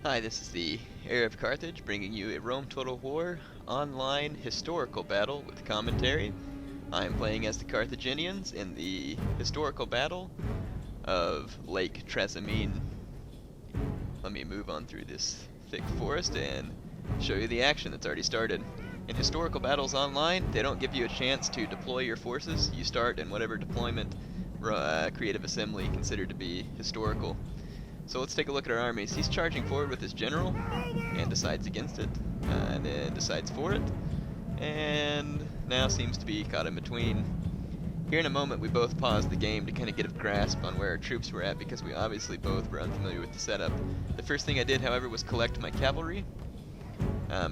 Hi, this is the Heir of Carthage bringing you a Rome Total War online historical battle with commentary. I am playing as the Carthaginians in the historical battle of Lake Trasimene. Let me move on through this thick forest and show you the action that's already started. In historical battles online, they don't give you a chance to deploy your forces. You start in whatever deployment creative assembly considered to be historical. So let's take a look at our armies. He's charging forward with his general and decides against it, and then decides for it, and now seems to be caught in between. Here in a moment we both paused the game to kind of get a grasp on where our troops were at because we obviously both were unfamiliar with the setup. The first thing I did, however, was collect my cavalry.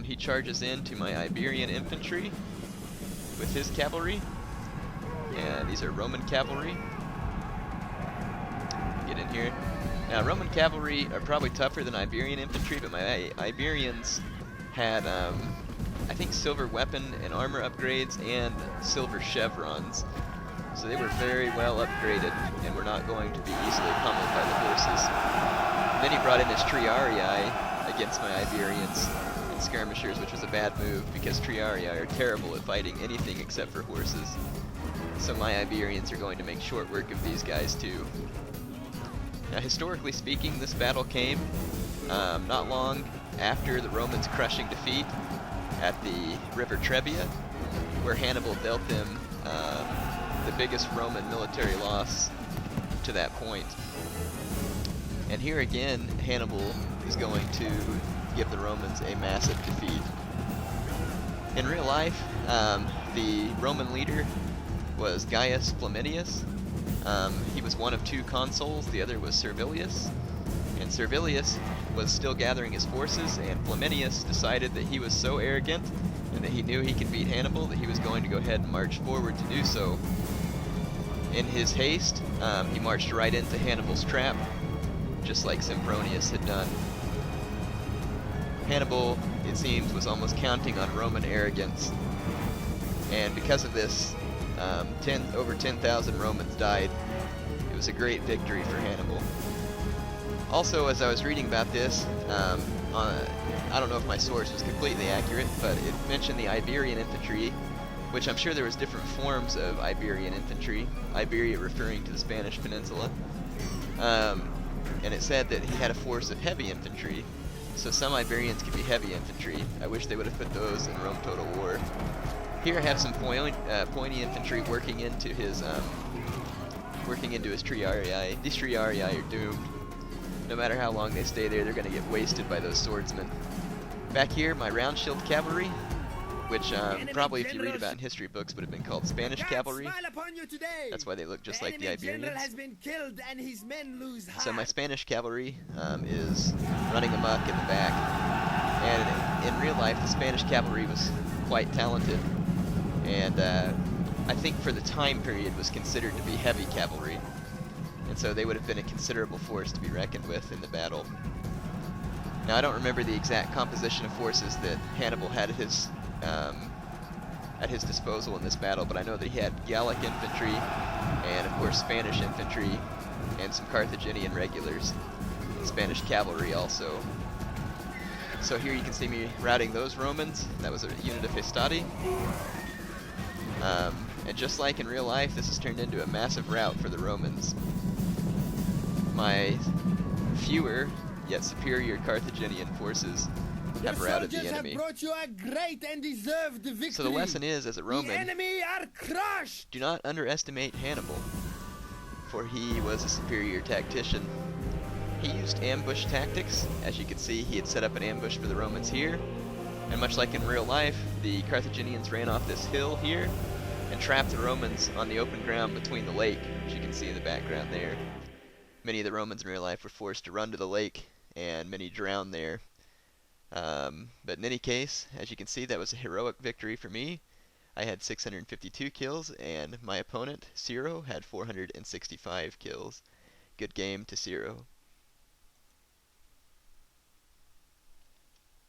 He charges into my Iberian infantry with his cavalry, and these are Roman cavalry. Get in here. Now, Roman cavalry are probably tougher than Iberian infantry, but my Iberians had, I think, silver weapon and armor upgrades and silver chevrons. So they were very well upgraded and were not going to be easily pummeled by the horses. And then he brought in his Triarii against my Iberians and skirmishers, which was a bad move because Triarii are terrible at fighting anything except for horses. So my Iberians are going to make short work of these guys too. Now, historically speaking, this battle came not long after the Romans' crushing defeat at the River Trebia, where Hannibal dealt them the biggest Roman military loss to that point. And here again, Hannibal is going to give the Romans a massive defeat. In real life, the Roman leader was Gaius Flaminius. He was one of two consuls, the other was Servilius, and Servilius was still gathering his forces, and Flaminius decided that he was so arrogant and that he knew he could beat Hannibal that he was going to go ahead and march forward to do so. In his haste, he marched right into Hannibal's trap, just like Sempronius had done. Hannibal, it seems, was almost counting on Roman arrogance, and because of this, over 10,000 Romans died. It was a great victory for Hannibal. Also, as I was reading about this, I don't know if my source was completely accurate, but it mentioned the Iberian infantry, which I'm sure there was different forms of Iberian infantry, Iberia referring to the Spanish peninsula. And it said that he had a force of heavy infantry, so some Iberians could be heavy infantry. I wish they would have put those in Rome Total War. Here I have some pointy infantry working into his Triarii. These Triarii are doomed. No matter how long they stay there, they're going to get wasted by those swordsmen. Back here, my round shield cavalry, which probably if you read about in history books would have been called Spanish cavalry. That's why they look just like the Iberians. So my Spanish cavalry is running amok in the back. And in real life, the Spanish cavalry was quite talented. And I think for the time period was considered to be heavy cavalry. And so they would have been a considerable force to be reckoned with in the battle. Now, I don't remember the exact composition of forces that Hannibal had at his disposal in this battle, but I know that he had Gallic infantry and, of course, Spanish infantry and some Carthaginian regulars, and Spanish cavalry also. So here you can see me routing those Romans. That was a unit of Hastati. And just like in real life, this has turned into a massive rout for the Romans. My fewer, yet superior Carthaginian forces have routed the enemy. So the lesson is, as a Roman, do not underestimate Hannibal, for he was a superior tactician. He used ambush tactics. As you can see, he had set up an ambush for the Romans here, and much like in real life, the Carthaginians ran off this hill here and trapped the Romans on the open ground between the lake, as you can see in the background there. Many of the Romans in real life were forced to run to the lake, and many drowned there. But in any case, as you can see, that was a heroic victory for me. I had 652 kills, and my opponent, Ciro, had 465 kills. Good game to Ciro.